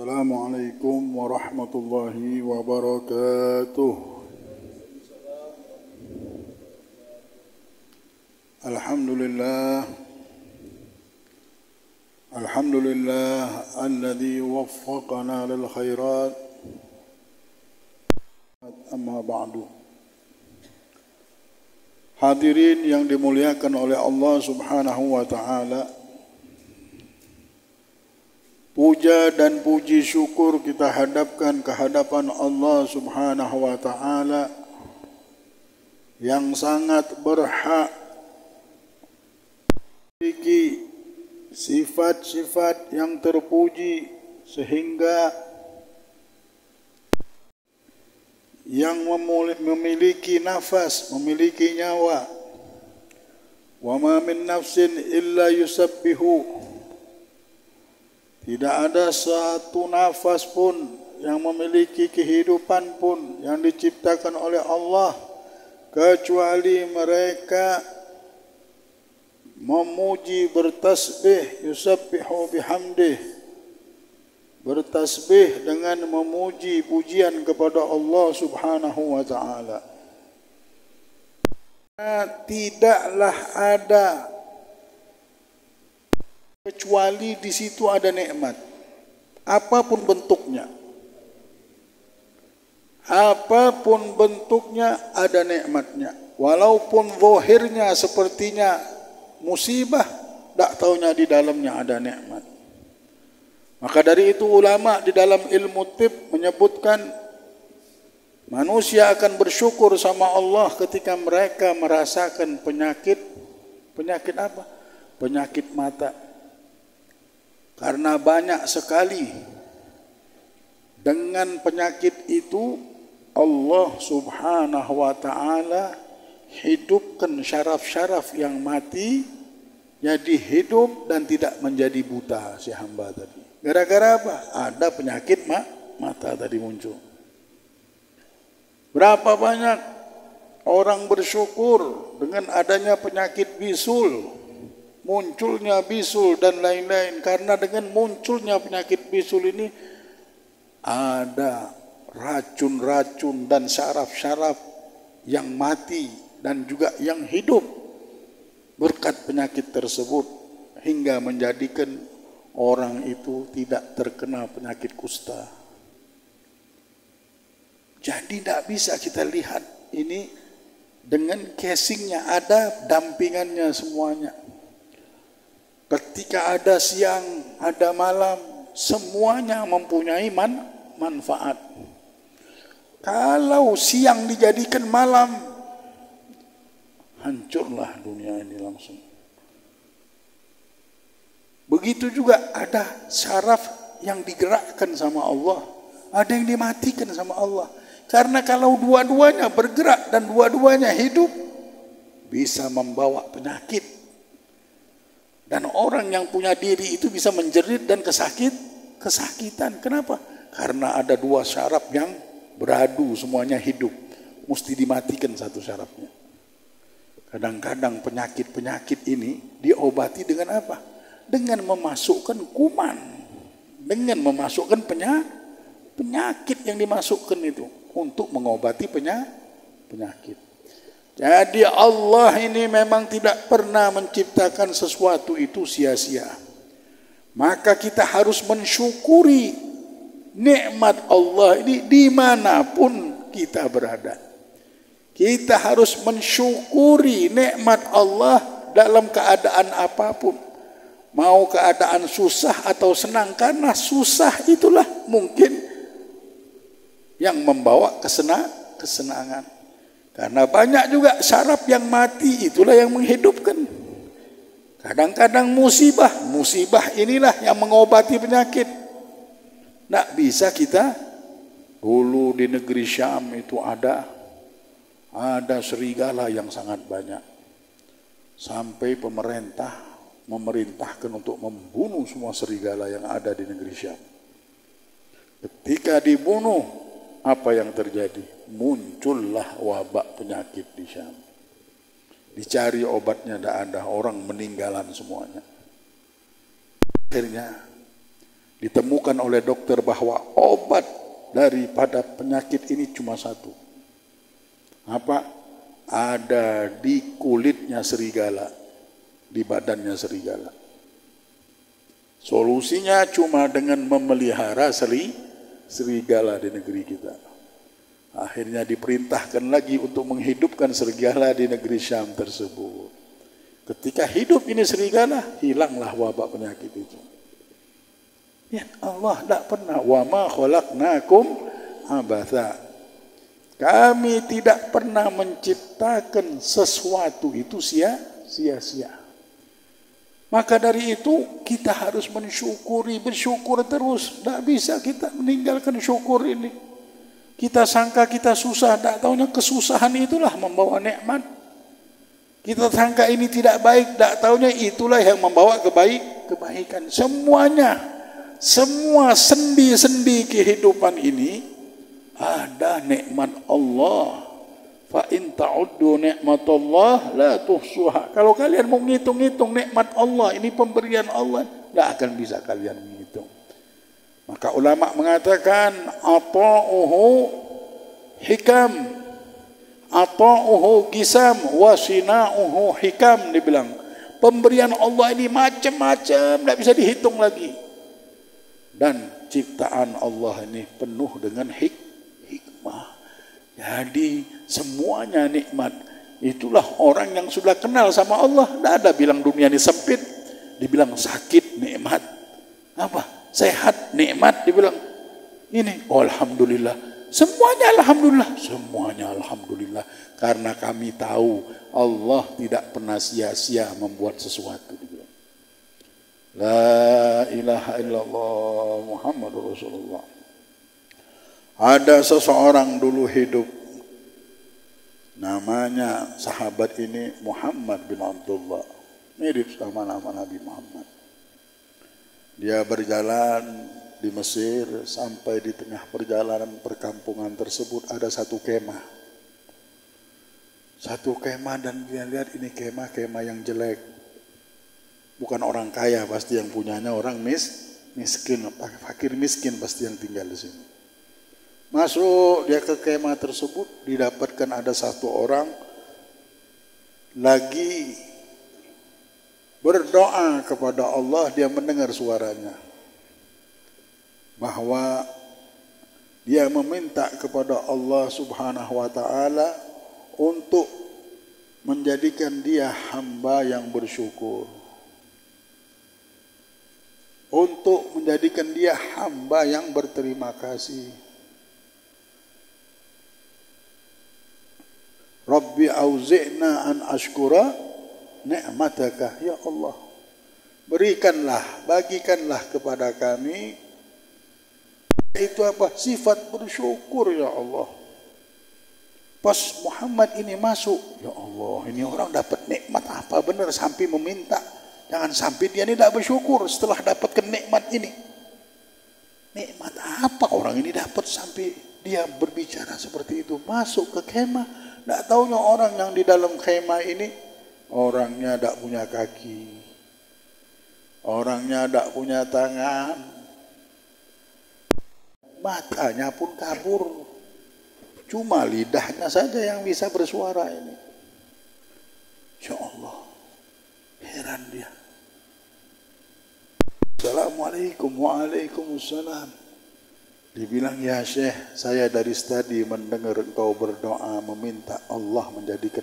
Assalamualaikum warahmatullahi wabarakatuh. Alhamdulillah alladzi waffaqana lil khairat. Amma ba'du. Hadirin yang dimuliakan oleh Allah Subhanahu wa taala, puja dan puji syukur kita hadapkan ke hadapan Allah Subhanahu wa taala yang sangat berhak memiliki sifat-sifat yang terpuji, sehingga yang memiliki nafas, memiliki nyawa. Wa ma min nafsin illa yusabbihu. Tidak ada satu nafas pun yang memiliki kehidupan pun yang diciptakan oleh Allah kecuali mereka memuji, bertasbih, yusabbihu bihamdih, bertasbih dengan memuji pujian kepada Allah Subhanahu wa taala. Tidaklah ada kecuali di situ ada nikmat, apapun bentuknya. Apapun bentuknya ada nikmatnya. Walaupun zahirnya sepertinya musibah, tak taunya di dalamnya ada nikmat. Maka dari itu ulama di dalam ilmu tib menyebutkan manusia akan bersyukur sama Allah ketika mereka merasakan penyakit apa? Penyakit mata. Karena banyak sekali dengan penyakit itu Allah Subhanahu wa taala hidupkan syaraf-syaraf yang mati jadi hidup dan tidak menjadi buta si hamba tadi. Gara-gara apa? Ada penyakit mata tadi muncul. Berapa banyak orang bersyukur dengan adanya penyakit bisul, munculnya bisul dan lain-lain. Karena dengan munculnya penyakit bisul ini ada racun-racun dan syaraf-syaraf yang mati dan juga yang hidup berkat penyakit tersebut, hingga menjadikan orang itu tidak terkena penyakit kusta. Jadi tidak bisa kita lihat ini dengan casingnya, ada dampingannya semuanya. Ketika ada siang, ada malam, semuanya mempunyai manfaat. Kalau siang dijadikan malam, hancurlah dunia ini langsung. Begitu juga ada syaraf yang digerakkan sama Allah, ada yang dimatikan sama Allah. Karena kalau dua-duanya bergerak dan dua-duanya hidup, bisa membawa penyakit. Dan orang yang punya diri itu bisa menjerit dan kesakitan. Kenapa? Karena ada dua syaraf yang beradu, semuanya hidup. Mesti dimatikan satu syarafnya. Kadang-kadang penyakit-penyakit ini diobati dengan apa? Dengan memasukkan kuman, dengan memasukkan penyakit yang dimasukkan itu untuk mengobati penyakit. Jadi Allah ini memang tidak pernah menciptakan sesuatu itu sia-sia. Maka kita harus mensyukuri nikmat Allah ini dimanapun kita berada. Kita harus mensyukuri nikmat Allah dalam keadaan apapun. Mau keadaan susah atau senang, karena susah itulah mungkin yang membawa kesenangan. Karena banyak juga syaraf yang mati, itulah yang menghidupkan. Kadang-kadang musibah inilah yang mengobati penyakit. Tidak bisa kita, dulu di negeri Syam itu ada serigala yang sangat banyak. Sampai pemerintah memerintahkan untuk membunuh semua serigala yang ada di negeri Syam. Ketika dibunuh, apa yang terjadi? Muncullah wabak penyakit di Syam. Dicari obatnya tidak ada, orang meninggalan semuanya. Akhirnya Ditemukan oleh dokter bahwa obat daripada penyakit ini cuma satu. Apa? Ada di kulitnya serigala, di badannya serigala. Solusinya cuma dengan memelihara serigala di negeri kita. Akhirnya diperintahkan lagi untuk menghidupkan serigala di negeri Syam tersebut. Ketika hidup ini serigala, hilanglah wabak penyakit itu. Ya Allah tidak pernah wa ma khalaqnakum abatha. Kami tidak pernah menciptakan sesuatu itu sia-sia. Maka dari itu kita harus mensyukuri, bersyukur terus. Tidak bisa kita meninggalkan syukur ini. Kita sangka kita susah, tidak tahunya kesusahan itulah membawa nikmat. Kita sangka ini tidak baik, tidak tahunya itulah yang membawa kebaikan. Semua sendi-sendi kehidupan ini ada nikmat Allah. Fa in ta'uddu nikmatallah la tuhsuha. Kalau kalian mau ngitung-ngitung nikmat Allah, ini pemberian Allah, tidak akan bisa kalian menghitung. Maka ulama mengatakan ata'uhu hikam, ata'uhu gisam, wasina'uhu hikam. Dibilang pemberian Allah ini macam-macam, tidak bisa dihitung lagi. Dan ciptaan Allah ini penuh dengan hikmah. Jadi semuanya nikmat. Itulah orang yang sudah kenal sama Allah. Tidak ada bilang dunia ini sempit, dibilang sakit nikmat. Apa? Sehat nikmat, dibilang ini oh, alhamdulillah. Semuanya alhamdulillah. Karena kami tahu Allah tidak pernah sia-sia membuat sesuatu. La ilaha illallah Muhammadur Rasulullah. Ada seseorang dulu hidup, namanya sahabat ini Muhammad bin Abdullah, mirip sama nama Nabi Muhammad. Dia berjalan di Mesir, sampai di tengah perjalanan perkampungan tersebut ada satu kemah. Dan dia lihat ini kemah yang jelek. Bukan orang kaya pasti yang punyanya, orang miskin, fakir miskin pasti yang tinggal di sini. Masuk dia ke kemah tersebut, didapatkan ada satu orang lagi berdoa kepada Allah. Dia mendengar suaranya bahwa dia meminta kepada Allah Subhanahu wa taala untuk menjadikan dia hamba yang bersyukur, untuk menjadikan dia hamba yang berterima kasih. Rabbi auzi'na an ashkura ni'mataka. Ya Allah, bagikanlah kepada kami itu apa? Sifat bersyukur ya Allah. Pas Muhammad ini masuk, ya Allah, ini orang dapat nikmat apa benar sampai meminta. Jangan sampai dia ini tidak bersyukur setelah dapatkan nikmat ini. Nikmat apa orang ini dapat sampai dia berbicara seperti itu? Masuk ke kemah, tidak tahunya orang yang di dalam kemah ini orangnya tidak punya kaki, orangnya tidak punya tangan, matanya pun kabur, cuma lidahnya saja yang bisa bersuara ini. Ya Allah, heran dia. Assalamualaikum, waalaikumsalam. Dibilang, ya Syekh, saya dari tadi mendengar engkau berdoa meminta Allah menjadikan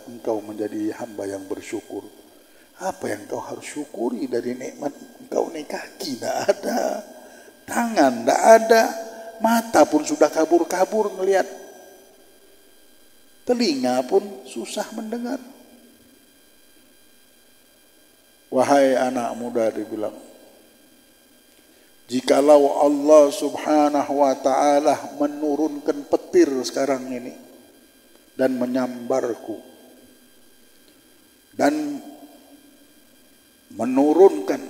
engkau menjadi hamba yang bersyukur. Apa yang engkau harus syukuri dari nikmat engkau ini? Kaki tidak ada, tangan tidak ada, mata pun sudah kabur-kabur melihat, telinga pun susah mendengar. Wahai anak muda, dibilang, jikalau Allah Subhanahu wa ta'ala menurunkan petir sekarang ini dan menyambarku, dan menurunkan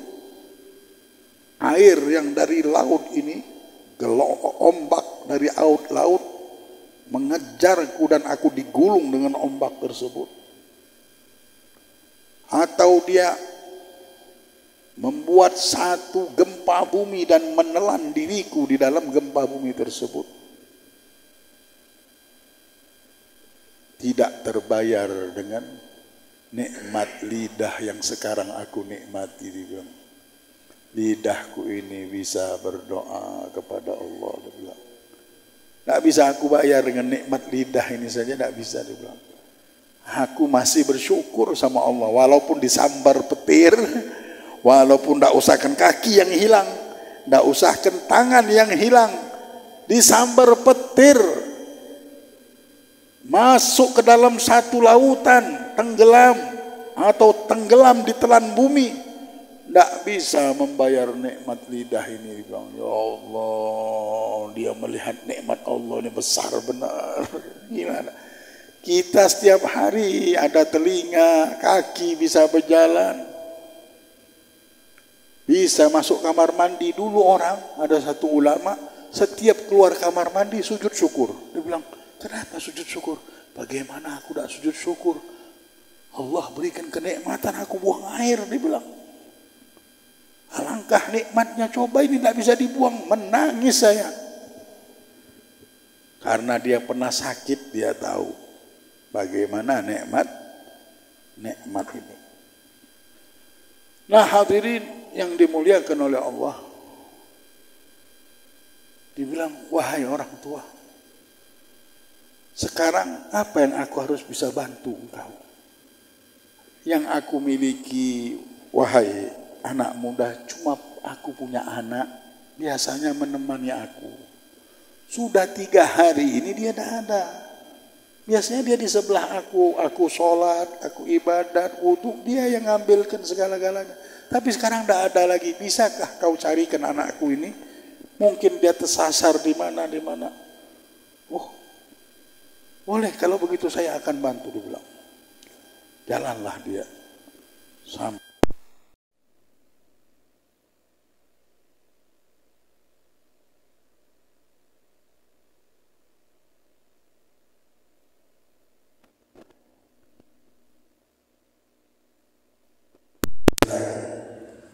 air yang dari laut ini, ombak dari laut mengejarku dan aku digulung dengan ombak tersebut, atau dia membuat satu gempa bumi dan menelan diriku di dalam gempa bumi tersebut, tidak terbayar dengan nikmat lidah yang sekarang aku nikmati. Dia bilang, lidahku ini bisa berdoa kepada Allah. Dia bilang, tidak bisa aku bayar dengan nikmat lidah ini saja, tidak bisa. Dia bilang, aku masih bersyukur sama Allah, walaupun disambar petir, walaupun tidak usahkan kaki yang hilang, tidak usahkan tangan yang hilang, disambar petir, masuk ke dalam satu lautan, tenggelam atau tenggelam di telan bumi, tidak bisa membayar nikmat lidah ini. Dia bilang, ya Allah, dia melihat nikmat Allah ini besar benar. Gimana? Kita setiap hari ada telinga, kaki bisa berjalan, bisa masuk kamar mandi. Dulu orang, ada satu ulama, setiap keluar kamar mandi sujud syukur. Dia bilang, kenapa sujud syukur? Bagaimana aku tidak sujud syukur? Allah berikan kenikmatan, aku buang air. Dia bilang, alangkah nikmatnya, coba ini tidak bisa dibuang. Menangis saya. Karena dia pernah sakit, dia tahu bagaimana nikmat ini. Nah, hadirin yang dimuliakan oleh Allah, dibilang, wahai orang tua, sekarang apa yang aku harus bisa bantu engkau? Yang aku miliki, wahai anak muda, cuma aku punya anak, biasanya menemani aku. Sudah 3 hari ini dia tidak ada. Biasanya dia di sebelah aku sholat, aku ibadat, wudhu, dia yang ngambilkan segala-galanya. Tapi sekarang tidak ada lagi. Bisakah kau carikan anakku ini? Mungkin dia tersasar di mana. Oh, boleh, kalau begitu saya akan bantu, dia bilang. Jalanlah dia sampai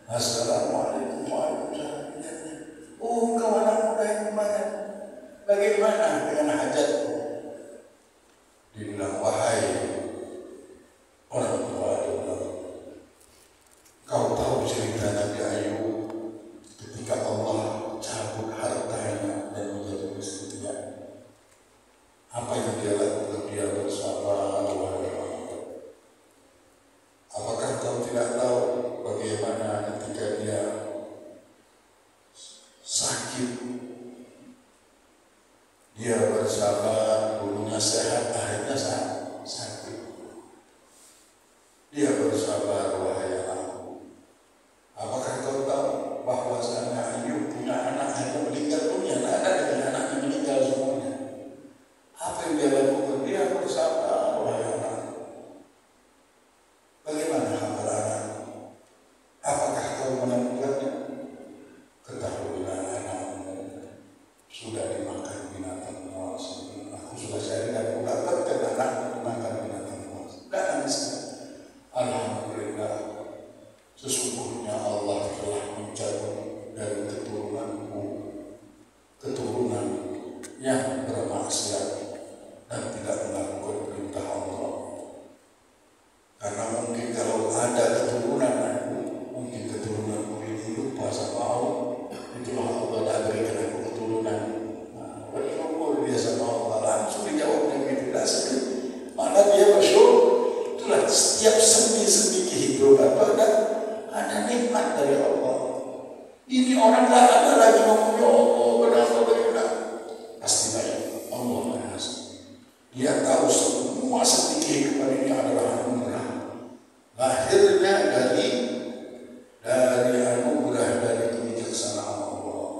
Assalamualaikum warahmatullahi wabarakatuh. Oh, engkau anak muda yang kemana? Bagaimana dengan hajatku? Dibilang, wahai orang tua, kau tahu cerita Nabi Ayub ketika Allah cabut hartanya dan menjadi miskin. Apa yang dia lakukan? Dia bersabar. Apakah kau tidak tahu bagaimana ketika dia sakit, dia bersabar, dulunya sehat, akhirnya sakit. Dia bersabar, wahai anakku. Apakah kau tahu bahwasanya Ayub punya anak yang meninggal dunia, tidak ada dengan anaknya meninggal semuanya. Apa yang dia lakukan? Dia bersabar, wahai anakku. Bagaimana hamba anakku? Apakah kau menemukannya? Ketahuilah anakmu sudah dimakan binatang buas. Aku sudah cari dan aku dapatkan anakmu dimakan binatang buas. Dan nangis. Alhamdulillah, sesungguhnya Allah telah mencabut dari keturunanku keturunan yang bermaksiat dan tidak melakukan perintah Allah. Karena mungkin kalau ada keturunan aku, mungkin keturunanku ini lupa sama Allah. Itulah Allah tak berikan aku keturunan. Bersyukur dia sama Allah, langsung dijawabnya begitu. Tidak sedih, malah dia bersyukur. Itulah setiap sendi-sendi kehidupan ada nikmat dari Allah. Ini orang tak ada lagi ngomong, ya Allah, kenapa? Pasti baik. Allah Maha. Dia tahu semua sendi kehidupan ini adalah anugerah. Lahirnya dari anugerah, dari kebijaksanaan Allah.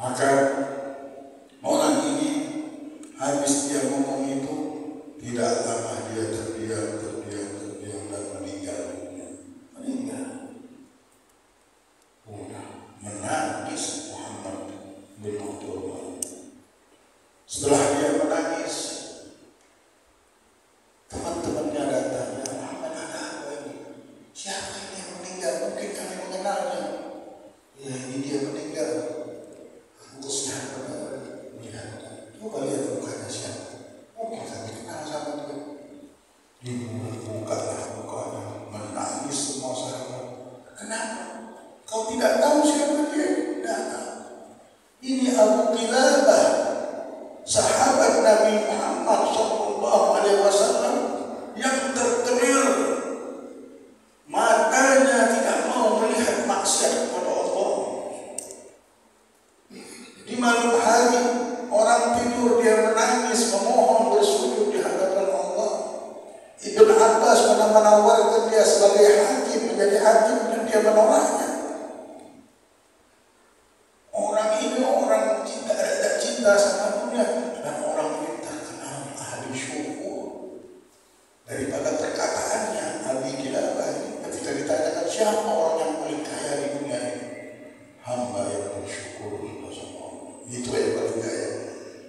Maka orang ini habis dia ngomong itu, tidak lama dia terdiam dan meninggal. Udah menangis Muhammad bin Abdullah. Setelah dia menangis, teman-temannya datang, ya Muhammad, ada apa ini? Siapa ini yang meninggal? Mungkin kami Ini Abu Qilabah, sahabat Nabi Muhammad SAW yang terkelir, matanya tidak mau melihat maksiat kepada Allah. Di malam hari orang tidur dia menangis memohon bersujud di hadapan Allah. Ibn Abbas menawarkan dia sebagai hakim, menjadi hakim, dan dia menolaknya. Orang ini orang cinta sama dunia, dan orang ini terkenal ahli syukur. Daripada perkataannya Abi Qilabah ini ketika ditanyakan siapa orang yang paling kaya di dunia ini, hamba yang bersyukur sama Allah. Itu yang paling kaya.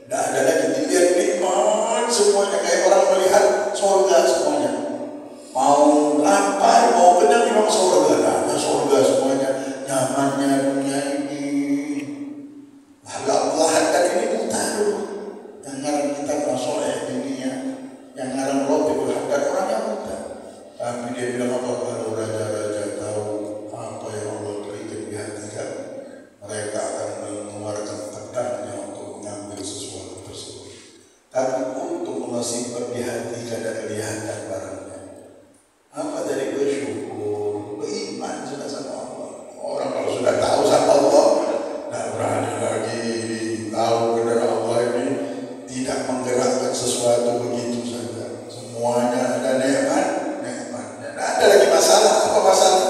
Tidak ada lagi dilihat nikmat semuanya, kayak orang melihat surga semuanya. Mau lapar, mau kenyang, memang surga. Ada surga semuanya. Nyamannya dunia ini. Allah hadat ini buta dulu. Yang ngarang kita masoleh dunia, yang ngarang Rabbul Haddad orangnya buta. Tapi dia bilang apa? Kalau raja-raja tahu apa yang Allah berikan di hati kami, mereka akan mengeluarkan pedangnya untuk mengambil sesuatu tersebut. Tapi untuk mengasimpan di hati kadang kelihatan barangnya. Apa dari bersyukur, beriman sudah sama Allah. Orang kalau sudah tahu sama Allah, tidak berani lagi tahu kepada Allah ini tidak menggerakkan sesuatu begitu saja. Semuanya ada nikmat. Tidak ada lagi masalah. Apa masalah?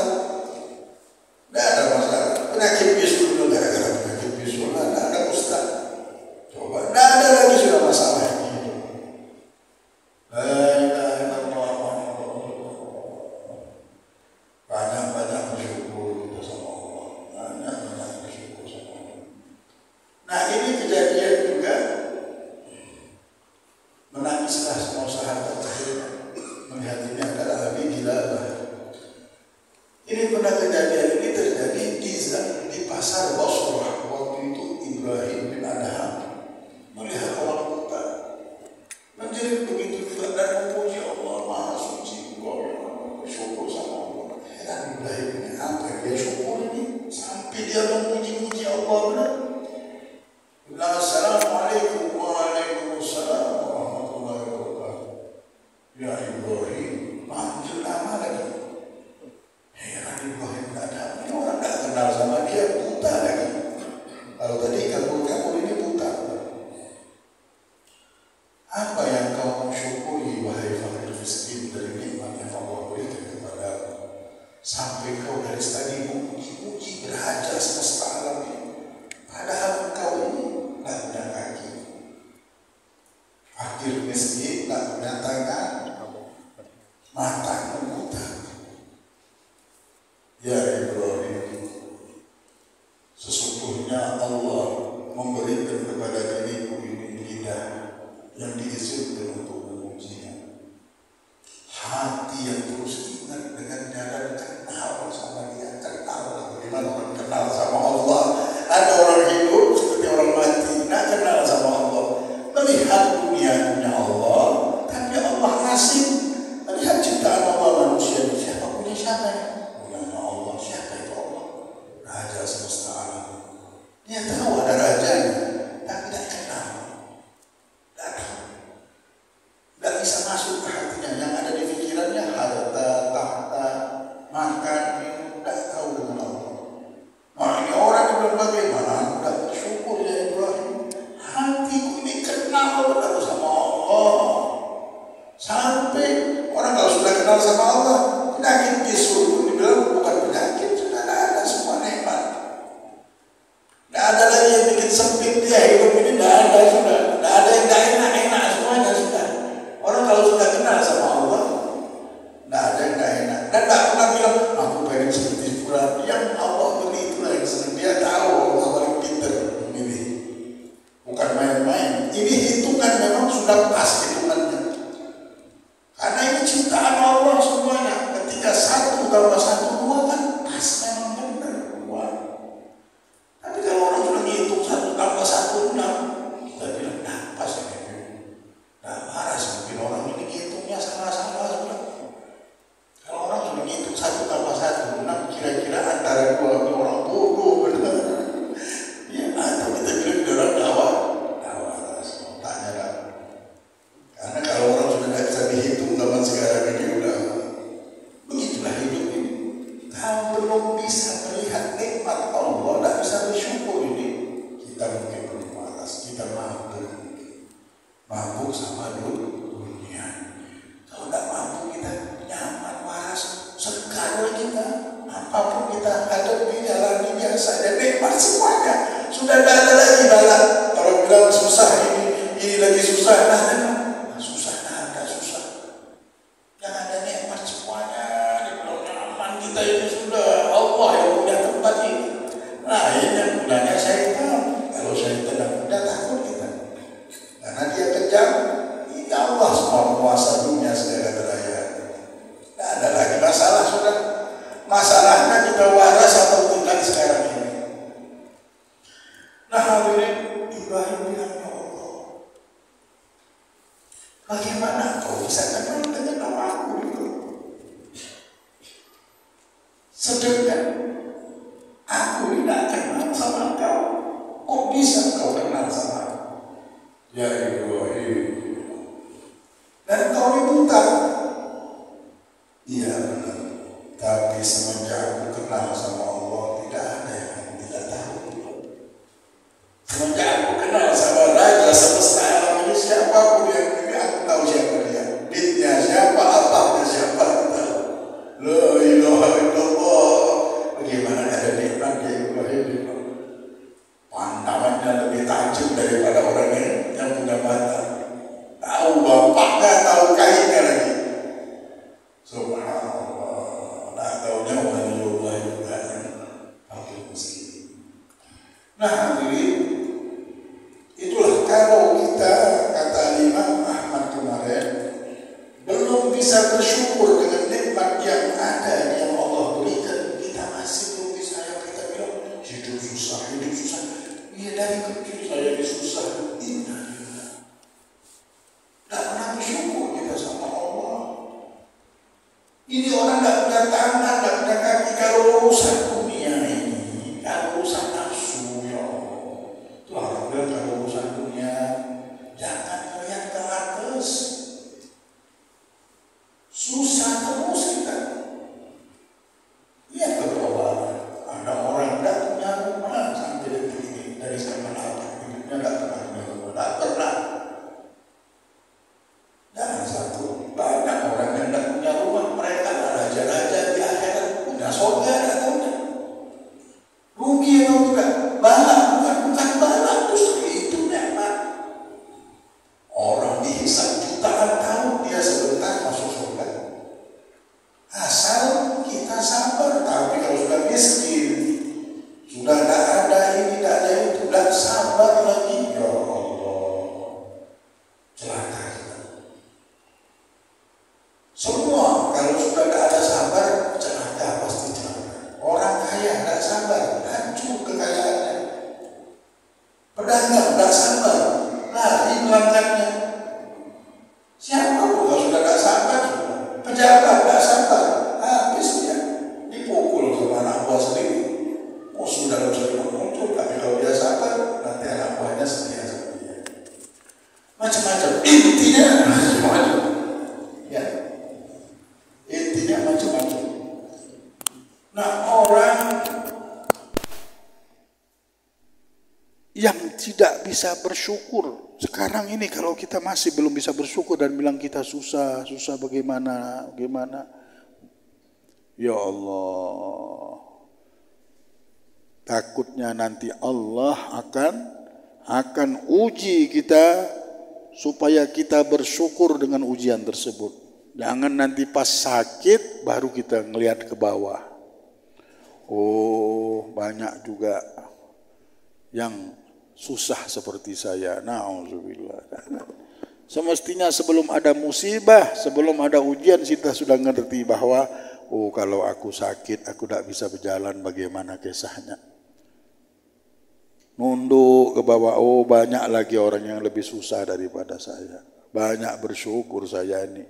Tidak ada masalah. Penyakit bisul dulu gara-gara penyakit bisul. Tidak ada ustaz. Coba. Tidak ada lagi sudah masalah ini. Banyak-banyak bersyukur kita sama Allah. Banyak-banyak bersyukur sama Allah. Nah ini kejadian juga. Menangislah semua sahabat melihat ini adalah Abi Qilabah. Ini pernah kejadian ini terjadi di pasar Basrah. Waktu itu Ibrahim bin Adham melihat orang buta menjerit begitu juga dan memuji Allah Maha Suci. Bersyukur sama Allah. Heran Ibrahim ini apa yang dia syukur ini sampai dia memuji-muji Allah benar. Assalamualaikum waalaikumsalam warahmatullahi wabarakatuh. Ya Ibrahim, panggil nama lagi. Heran Ibrahim tidak ada. Ini orang tidak kenal sama dia, buta lagi. Kalau tadi kabur ini buta. Apa yang kau syukuri wahai fakir miskin dari nikmat yang Allah berikan kepadamu? Sampai kau dari tadi memuji-muji beraja semesta alam ini. Padahal engkau ini tidak punya kaki. Fakir miskin tidak punya tangan, mata buta. Ya Ibrahim, sesungguhnya Allah memberikan kepada diriku ini lidah yang diizinkan untuk memujinya, hati yang terus ingat dengannya dan kenal sama dia. Kenal bagaimana orang kenal sama Allah. Ada orang hidup seperti orang mati, tidak kenal sama Allah. Melihat dunia Allah, tapi Allah asing. Melihat ciptaan Allah manusia, siapa punya siapa ya? Punya Allah. Siapa itu Allah? Raja semesta alam. Dia tahu ada rajanya, tapi tidak kenal. Tidak tahu. Tidak bisa masuk ke hatinya. Yang ada di pikirannya harta, tahta, makan, minum. Tidak tahu dengan Allah. Nah ini orang yang bagaimana? Aku tidak bersyukur ya Ibrahim. Hatiku ini kenal benar sama Allah. Sampai orang kalau sudah kenal sama Allah, penyakit bisul dibilang bukan penyakit, sudah ada semua nikmat. Tidak ada lagi yang bikin sempit dia hidup ini, tidak ada sudah. Tidak ada yang tidak enak semuanya sudah. Orang kalau sudah kenal sama Allah, tidak ada yang tidak enak. Dan tidak pernah bilang aku pengen seperti fulan. Yang Allah beri itulah yang senang. Dia tahu Allah paling pintar memilih. Bukan main-main. Ini hitungan memang sudah pas hitungannya. Karena ini ciptaan Allah semuanya. Ketika 1 tambah 1 2 kan pas memang benar 2. Tapi kalau orang sudah ngitung 1 tambah 1 6, kita bilang nah pas ini. Nah marah mungkin orang ini ngitungnya salah-salah sudah. Kalau orang sudah ngitung 1 tambah 1 6, kira-kira antara 2 orang bodoh benar. Ya atau kita susah, susah ada susah. Yang ada nikmat semuanya, dibilang aman kita ini sudah Allah yang punya tempat ini. Nah ini yang gunanya syaitan. Kalau syaitan yang punya takut kita, karena dia kejam. Ini Allah semua penguasa dunia segala raya. Tidak ada lagi masalah sudah. Masalahnya kita waras atau tidak sekarang ini. Nah hadirin, Ibrahim bilang, ya Allah, bagaimana kau bisa kenal dengan namaku itu? Sedangkan aku tidak kenal sama kau. Kok bisa kau kenal sama aku? Ya Ibrahim, dan kau ini buta. Iya benar. Tapi semenjak aku kenal sama Allah, tidak ada yang tidak tahu. Semenjak aku kenal sama Raja semesta alam ini, siapapun yang ini aku tahu siapa dia. Bitnya siapa, apanya siapa, aku tahu. La ilaha illallah. Bagaimana ada nikmat di Ibrahim? Pandangannya lebih tajam daripada orang yang punya mata. Tahu bapaknya, tahu kainnya lagi. Subhanallah. Nah hadirin, itulah kalau kita, kata Imam Ahmad kemarin, belum bisa bersyukur dengan nikmat yang ada yang Allah berikan, kita masih belum bisa. Yang kita bilang hidup susah. Iya, dari kecil saya susah. Tidak pernah bersyukur kita sama Allah. Ini orang tidak punya tangan, tidak punya kaki. Kalau urusan dunia ini, kalau urusan nafsu, ya Allah, itu alhamdulillah. Kalau urusan dunia, jangan melihat ke atas. Susah terus kita. Lihat ke bawah. Ada orang tidak punya rumah sampai detik ini, dari zaman awal hidupnya tidak pernah punya rumah, tidak pernah. Dan satu, banyak orang yang tidak punya rumah, mereka raja-raja di akhirat, punya surga atau tidak? Rugi atau tidak? Balak, bukan balak, justru itu nikmat. Orang dihisab jutaan tahun, dia sebentar masuk surga. Asal kita sabar. Tapi kalau sudah miskin, sudah tidak ada ini, tidak ada itu, tidak sabar lagi, ya Allah, celaka kita. Semua kalau sudah tidak ada sabar, celaka pasti celaka. Orang kaya tidak sabar, hancur kekayaannya. Pedagang tidak sabar, lari melanggarnya. Siapa pun kalau sudah tidak sabar, pejabat tidak sabar, habis dia dipukul sama anak buah sendiri. Sudah tidak bisa muncul, tapi kalau dia sabar, nanti anak buahnya setia sama dia. Macam-macam, intinya macam-macam. Ya, intinya macam-macam. Nah, orang yang tidak bisa bersyukur sekarang ini, kalau kita masih belum bisa bersyukur dan bilang kita susah bagaimana? Ya Allah, takutnya nanti Allah akan uji kita supaya kita bersyukur dengan ujian tersebut. Jangan nanti pas sakit baru kita ngelihat ke bawah. Oh, banyak juga yang susah seperti saya. Na'udzubillah. Semestinya sebelum ada musibah, sebelum ada ujian, kita sudah ngerti bahwa kalau aku sakit, aku tidak bisa berjalan, bagaimana kisahnya. Nunduk ke bawah, banyak lagi orang yang lebih susah daripada saya. Banyak bersyukur saya ini.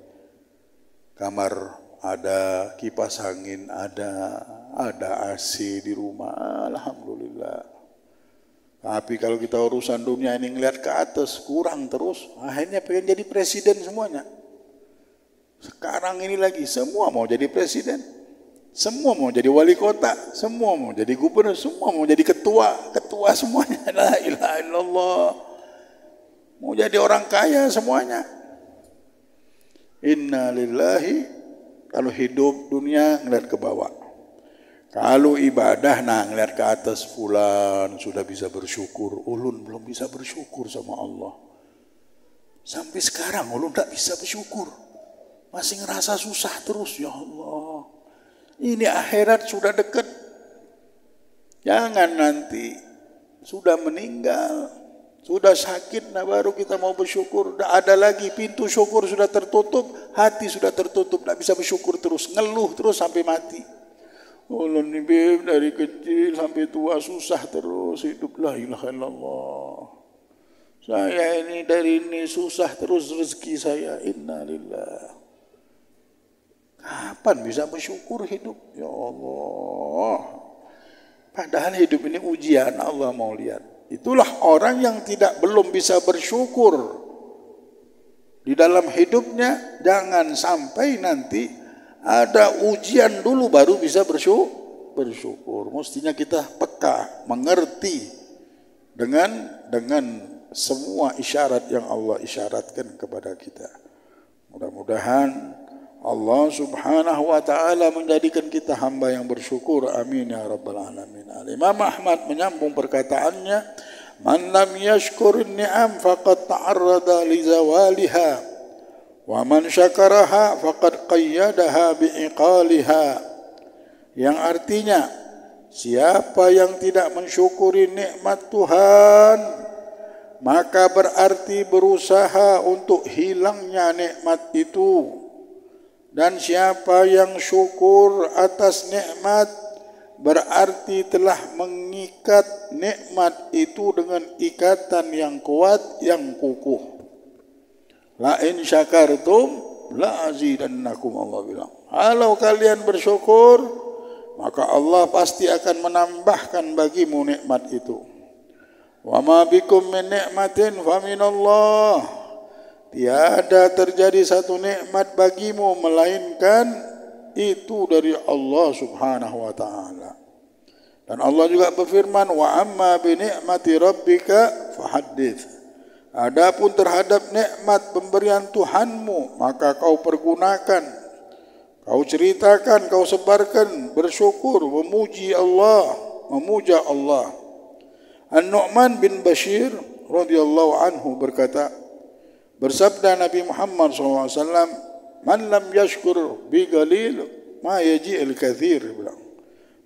Kamar ada, kipas angin ada AC di rumah, alhamdulillah. Tapi kalau kita urusan dunia ini ngelihat ke atas, kurang terus. Akhirnya pengen jadi presiden semuanya. Sekarang ini lagi, semua mau jadi presiden. Semua mau jadi wali kota, semua mau jadi gubernur, semua mau jadi ketua semuanya. La ilaha illallah. Mau jadi orang kaya semuanya. Inna lillahi. Kalau hidup dunia ngeliat ke bawah. Kalau ibadah ngeliat ke atas, fulan sudah bisa bersyukur. Ulun belum bisa bersyukur sama Allah. Sampai sekarang lu tidak bisa bersyukur. Masih ngerasa susah terus. Ya Allah. Ini akhirat sudah dekat. Jangan nanti sudah meninggal, sudah sakit, nah baru kita mau bersyukur. Tidak ada lagi, pintu syukur sudah tertutup, hati sudah tertutup, tidak bisa bersyukur terus, ngeluh terus sampai mati. Allah nih Beb, dari kecil sampai tua susah terus hidup, la ilaha illallah. Saya ini dari ini susah terus rezeki saya, innalillah. Kapan bisa bersyukur hidup? Ya Allah. Padahal hidup ini ujian, Allah mau lihat. Itulah orang yang belum bisa bersyukur di dalam hidupnya. Jangan sampai nanti ada ujian dulu baru bisa bersyukur. Mestinya kita peka, mengerti dengan semua isyarat yang Allah isyaratkan kepada kita. Mudah-mudahan Allah subhanahu wa ta'ala menjadikan kita hamba yang bersyukur. Amin ya rabbal alamin. Imam Ahmad menyambung perkataannya, man lam yashkurin ni'am faqad ta'arrada li zawaliha wa man syakaraha faqad qayyadaha bi'iqaliha. Yang artinya, siapa yang tidak mensyukuri nikmat Tuhan, maka berarti berusaha untuk hilangnya nikmat itu. Dan siapa yang syukur atas nikmat, berarti telah mengikat nikmat itu dengan ikatan yang kuat, yang kukuh. La in syakartum la azidannakum, Allah bilang. Kalau kalian bersyukur, maka Allah pasti akan menambahkan bagimu nikmat itu. Wa ma bikum min ni'matin fa minallah. Tiada terjadi satu nikmat bagimu melainkan itu dari Allah subhanahu wa ta'ala. Dan Allah juga berfirman, wa amma bi ni'mati rabbika fahaddits. Adapun terhadap nikmat pemberian Tuhanmu, maka kau pergunakan, kau ceritakan, kau sebarkan, bersyukur, memuji Allah, memuja Allah. An-Nu'man bin Bashir radhiyallahu anhu berkata, bersabda Nabi Muhammad SAW, man lam yashkur bi qalil ma yaji'il kathir.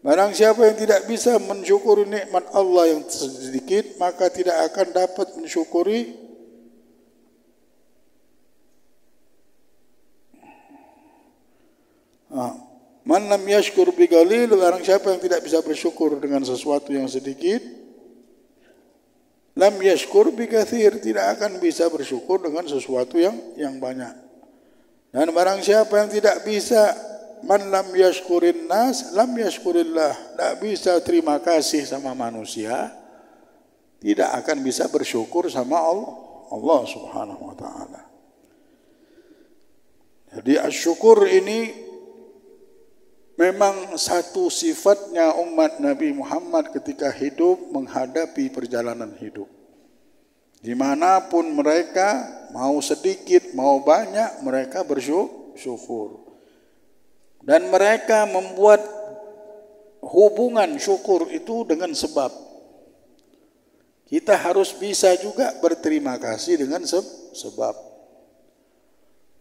Barang siapa yang tidak bisa mensyukuri nikmat Allah yang sedikit, maka tidak akan dapat mensyukuri man lam yashkur bi qalil. Barang siapa yang tidak bisa bersyukur dengan sesuatu yang sedikit, lam yashkur bi katsir, tidak akan bisa bersyukur dengan sesuatu yang banyak. Dan barang siapa yang tidak bisa, man lam yashkurin nas lam yashkurillah, tidak bisa terima kasih sama manusia, tidak akan bisa bersyukur sama Allah subhanahu wa ta'ala. Jadi asyukur ini memang satu sifatnya umat Nabi Muhammad ketika hidup, menghadapi perjalanan hidup. Dimanapun mereka, mau sedikit, mau banyak, mereka bersyukur. Dan mereka membuat hubungan syukur itu dengan sebab. Kita harus bisa juga berterima kasih dengan sebab.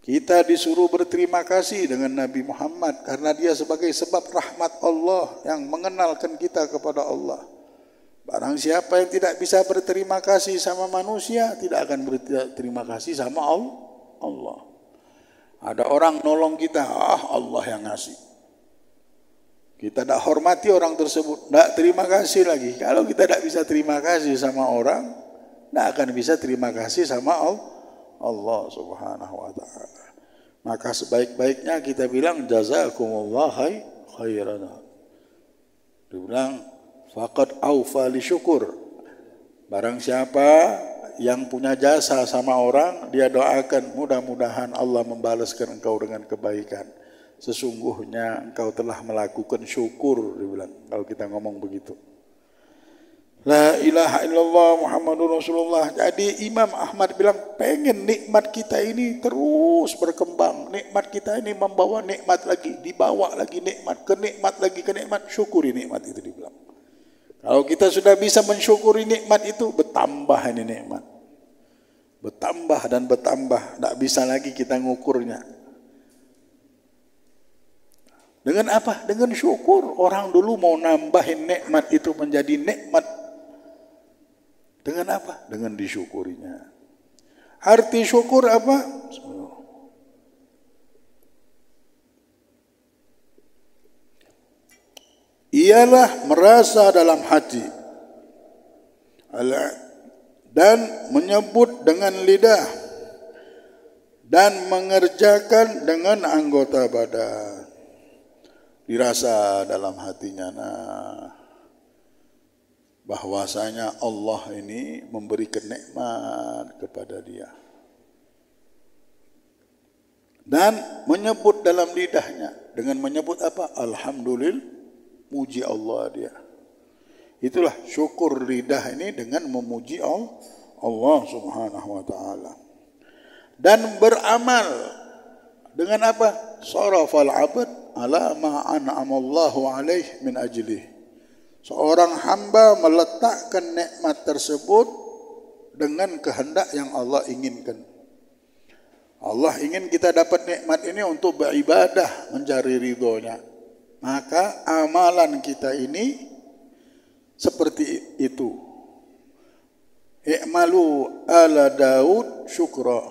Kita disuruh berterima kasih dengan Nabi Muhammad karena dia sebagai sebab rahmat Allah yang mengenalkan kita kepada Allah. Barang siapa yang tidak bisa berterima kasih sama manusia, tidak akan berterima kasih sama Allah. Ada orang nolong kita, Allah yang ngasih. Kita tidak hormati orang tersebut, tidak terima kasih lagi. Kalau kita tidak bisa terima kasih sama orang, tidak akan bisa terima kasih sama Allah subhanahu wa ta'ala. Maka sebaik-baiknya kita bilang jazakumullah khairan. Dia bilang faqad awfa li syukur. Barang siapa yang punya jasa sama orang, dia doakan mudah-mudahan Allah membalaskan engkau dengan kebaikan. Sesungguhnya engkau telah melakukan syukur, dia bilang. Kalau kita ngomong begitu. La ilaha illallah Muhammadur Rasulullah. Jadi Imam Ahmad bilang pengen nikmat kita ini terus berkembang. Nikmat kita ini membawa nikmat lagi, dibawa lagi nikmat, ke nikmat, syukuri nikmat itu dibilang. Kalau kita sudah bisa mensyukuri nikmat itu, bertambah ini nikmat. Bertambah dan bertambah, tidak bisa lagi kita ngukurnya. Dengan apa? Dengan syukur. Orang dulu mau nambahin nikmat itu menjadi nikmat. Dengan apa? Dengan disyukurinya. Arti syukur apa? Ialah merasa dalam hati dan menyebut dengan lidah dan mengerjakan dengan anggota badan. Dirasa dalam hatinya bahwasanya Allah ini memberikan nikmat kepada dia. Dan menyebut dalam lidahnya dengan menyebut apa? Alhamdulillah, muji Allah dia. Itulah syukur lidah ini dengan memuji Allah Subhanahu wa taala. Dan beramal dengan apa? Sarafal 'abd ala ma an'amallahu alaih min ajlih. Seorang hamba meletakkan nikmat tersebut dengan kehendak yang Allah inginkan. Allah ingin kita dapat nikmat ini untuk beribadah, mencari ridhonya. Maka amalan kita ini seperti itu. I'malu ala Daud syukra.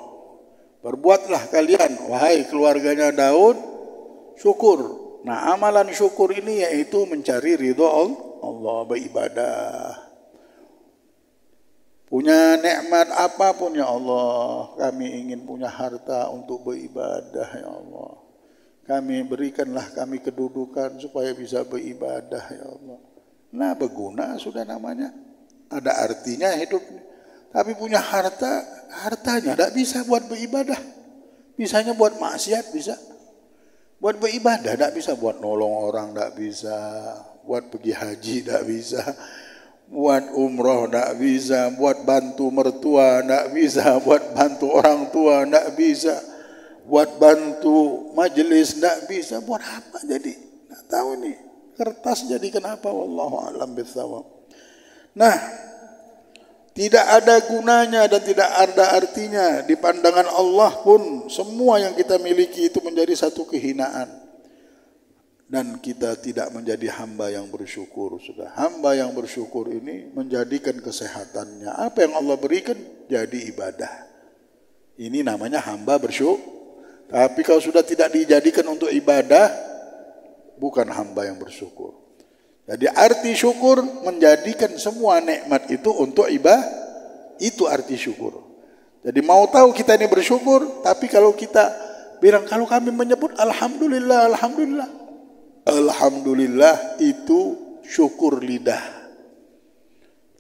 Berbuatlah kalian, wahai keluarganya Daud, syukur. Nah, amalan syukur ini yaitu mencari ridho Allah, beribadah. Punya nikmat apapun ya Allah, kami ingin punya harta untuk beribadah ya Allah. Kami berikanlah kami kedudukan supaya bisa beribadah ya Allah. Nah, berguna sudah namanya. Ada artinya hidup. Tapi punya hartanya tidak bisa buat beribadah. Bisanya buat maksiat bisa. Buat beribadah tidak bisa, buat nolong orang tidak bisa, buat pergi haji tidak bisa, buat umroh tidak bisa, buat bantu mertua tidak bisa, buat bantu orang tua tidak bisa, buat bantu majelis tidak bisa. Buat apa jadi? Tidak tahu nih. Kertas jadi kenapa? Wallahu a'lam bishawab. Nah, tidak ada gunanya dan tidak ada artinya di pandangan Allah pun semua yang kita miliki itu menjadi satu kehinaan. Dan kita tidak menjadi hamba yang bersyukur. Sudah hamba yang bersyukur ini menjadikan kesehatannya. Apa yang Allah berikan jadi ibadah. Ini namanya hamba bersyukur. Tapi kalau sudah tidak dijadikan untuk ibadah, bukan hamba yang bersyukur. Jadi arti syukur menjadikan semua nikmat itu untuk ibadah. Itu arti syukur. Jadi mau tahu kita ini bersyukur, tapi kalau kita bilang, kalau kami menyebut alhamdulillah, alhamdulillah. Alhamdulillah itu syukur lidah.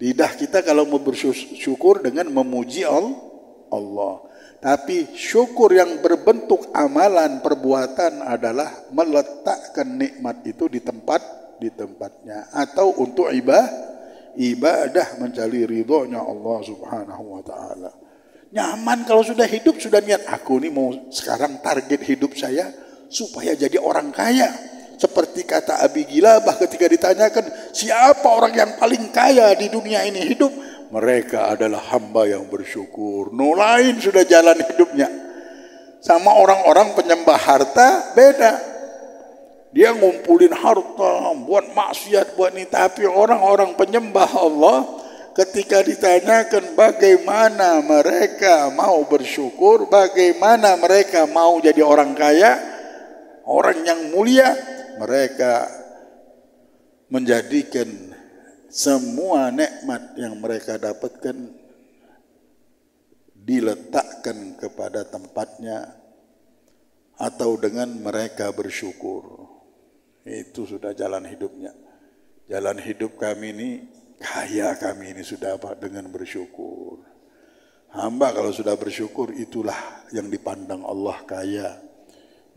Lidah kita kalau mau bersyukur dengan memuji Allah. Tapi syukur yang berbentuk amalan perbuatan adalah meletakkan nikmat itu di tempatnya atau untuk ibadah mencari ridhonya Allah Subhanahu wa taala. Nyaman kalau sudah hidup, sudah niat aku ini mau sekarang target hidup saya supaya jadi orang kaya. Seperti kata Abi Gilabah ketika ditanyakan siapa orang yang paling kaya di dunia ini hidup, mereka adalah hamba yang bersyukur. Lain sudah jalan hidupnya. Sama orang-orang penyembah harta beda. Dia ngumpulin harta, buat maksiat, buat ini. Tapi orang-orang penyembah Allah ketika ditanyakan bagaimana mereka mau bersyukur, bagaimana mereka mau jadi orang kaya, orang yang mulia, mereka menjadikan semua nikmat yang mereka dapatkan diletakkan kepada tempatnya atau dengan mereka bersyukur. Itu sudah jalan hidupnya. Jalan hidup kami ini, kaya kami ini sudah apa? Dengan bersyukur. Hamba kalau sudah bersyukur, itulah yang dipandang Allah kaya.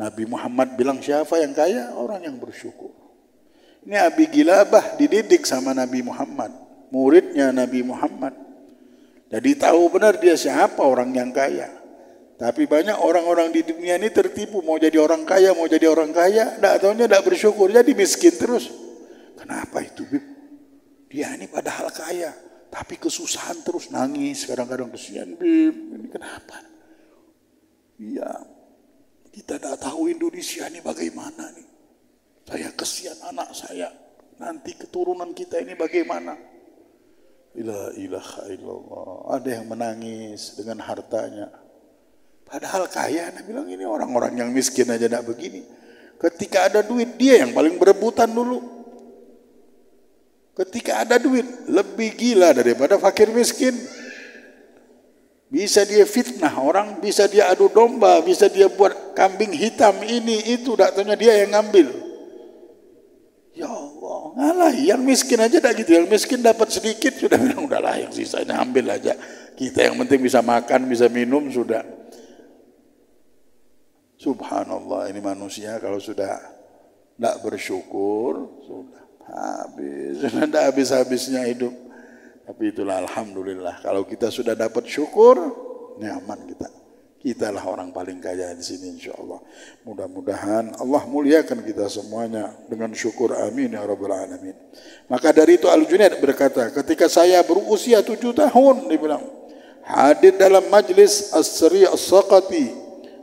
Nabi Muhammad bilang siapa yang kaya? Orang yang bersyukur. Ini Abi Gilabah dididik sama Nabi Muhammad, muridnya Nabi Muhammad. Jadi tahu benar dia siapa orang yang kaya. Tapi banyak orang-orang di dunia ini tertipu, mau jadi orang kaya, tidak tahunya tidak bersyukur, jadi miskin terus. Kenapa itu, Bib? Dia ini padahal kaya, Tapi kesusahan terus nangis, kadang-kadang kesian, Bim, ini kenapa? Iya, kita tidak tahu Indonesia ini bagaimana nih. Saya kesian anak saya, nanti keturunan kita ini bagaimana? La ilaha illallah. Ada yang menangis dengan hartanya. Padahal kaya, Anda bilang ini orang-orang yang miskin aja tidak begini. Ketika ada duit, dia yang paling berebutan dulu. Ketika ada duit, lebih gila daripada fakir miskin. Bisa dia fitnah orang, bisa dia adu domba, bisa dia buat kambing hitam ini, itu, datanya dia yang ngambil. Ya Allah, ngalah, yang miskin aja dah gitu. Yang miskin dapat sedikit, sudah bilang, udahlah yang sisanya ambil aja. Kita yang penting bisa makan, bisa minum, sudah. Subhanallah, ini manusia kalau sudah tidak bersyukur, sudah habis, sudah tidak habis-habisnya hidup. Tapi itulah alhamdulillah, kalau kita sudah dapat syukur, nyaman kita. Kitalah orang paling kaya di sini insyaallah. Mudah-mudahan Allah muliakan kita semuanya dengan syukur, amin ya rabbal alamin. Maka dari itu Al-Junaid berkata, ketika saya berusia 7 tahun, dia bilang, hadir dalam majlis As-Sari As-Saqati,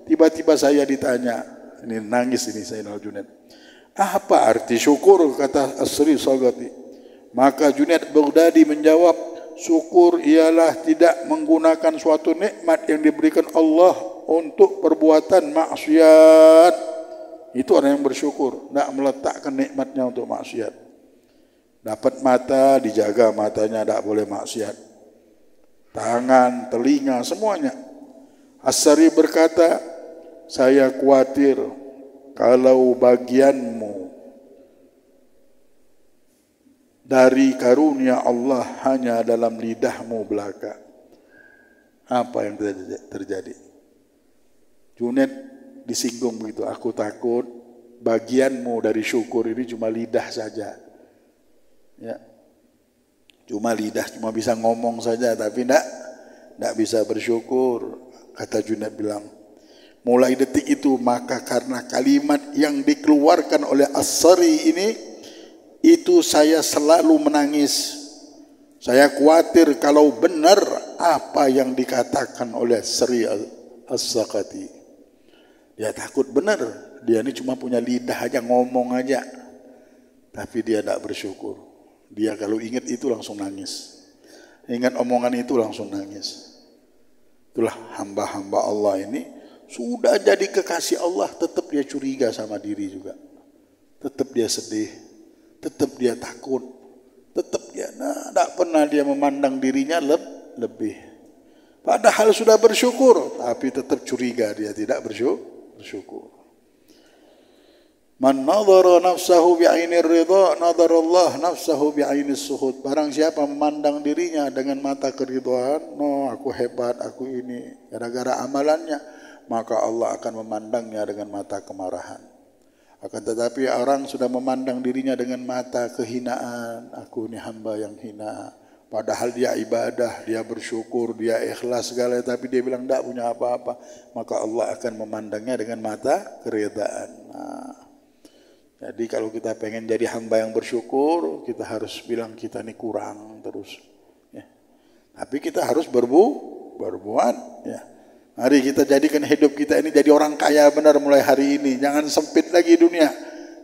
tiba-tiba saya ditanya, ini nangis ini saya Al-Junaid. Apa arti syukur, kata As-Sari As-Saqati. Maka Junaid Baghdadi menjawab, syukur ialah tidak menggunakan suatu nikmat yang diberikan Allah untuk perbuatan maksiat. Itu orang yang bersyukur, tidak meletakkan nikmatnya untuk maksiat. Dapat mata, dijaga matanya, tidak boleh maksiat. Tangan, telinga, semuanya. As-Sari berkata, saya khawatir kalau bagianmu dari karunia Allah hanya dalam lidahmu belaka. Apa yang terjadi? Junaid disinggung begitu. Aku takut bagianmu dari syukur ini cuma lidah saja. Ya, cuma lidah, cuma bisa ngomong saja, tapi tidak bisa bersyukur. Kata Junaid bilang, mulai detik itu maka karena kalimat yang dikeluarkan oleh As-Sari ini, itu saya selalu menangis. Saya khawatir kalau benar apa yang dikatakan oleh Sari As-Saqati. Dia takut benar. Dia ini cuma punya lidah aja, ngomong aja. Tapi dia tidak bersyukur. Dia kalau ingat itu langsung nangis. Ingat omongan itu langsung nangis. Itulah hamba-hamba Allah ini. Sudah jadi kekasih Allah, tetap dia curiga sama diri juga. Tetap dia sedih. Tetap dia takut, tetap dia tidak pernah dia memandang dirinya lebih. Padahal sudah bersyukur, tapi tetap curiga, dia tidak bersyukur. Man nadhara nafsahu bi'ainir ridha, nadharallah nafsahu bi'ainis suhud. Barang siapa memandang dirinya dengan mata keridhaan, no aku hebat, aku ini, gara-gara amalannya, maka Allah akan memandangnya dengan mata kemarahan. Akan tetapi orang sudah memandang dirinya dengan mata kehinaan. Aku ini hamba yang hina. Padahal dia ibadah, dia bersyukur, dia ikhlas segala. Tapi dia bilang tidak punya apa-apa. Maka Allah akan memandangnya dengan mata keridhaan. Jadi kalau kita pengen jadi hamba yang bersyukur, kita harus bilang kita ini kurang terus. Ya. Tapi kita harus berbuat. Ya. Mari kita jadikan hidup kita ini jadi orang kaya benar mulai hari ini. Jangan sempit lagi dunia.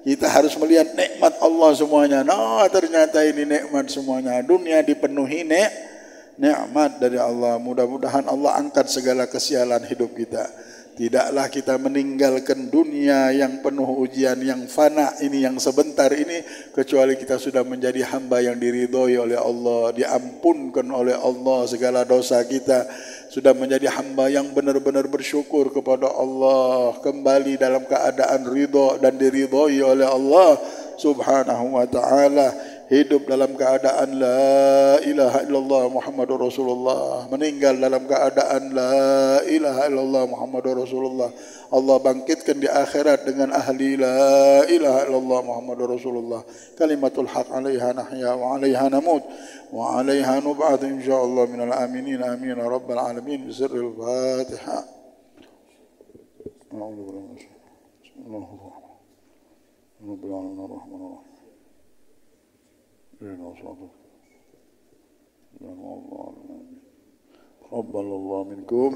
Kita harus melihat nikmat Allah semuanya. Nah, ternyata ini nikmat semuanya. Dunia dipenuhi nikmat dari Allah. Mudah-mudahan Allah angkat segala kesialan hidup kita. Tidaklah kita meninggalkan dunia yang penuh ujian, yang fana ini, yang sebentar ini, kecuali kita sudah menjadi hamba yang diridhoi oleh Allah, diampunkan oleh Allah segala dosa kita, sudah menjadi hamba yang benar-benar bersyukur kepada Allah, kembali dalam keadaan ridha dan diridhoi oleh Allah Subhanahu wa ta'ala, hidup dalam keadaan la ilaha illallah Muhammadur Rasulullah, meninggal dalam keadaan la ilaha illallah Muhammadur Rasulullah. Allah bangkitkan di akhirat dengan ahli la ilaha illallah Muhammadur Rasulullah. Kalimatul haq 'alaiha nahya wa 'alaiha namut wa 'alaiha nub'at insyaallah minal aminin amin ya rabbal alamin. Bisirril Fatiha. Bismillahirrahmanirrahim. Ya Allah. Rabballahu minkum.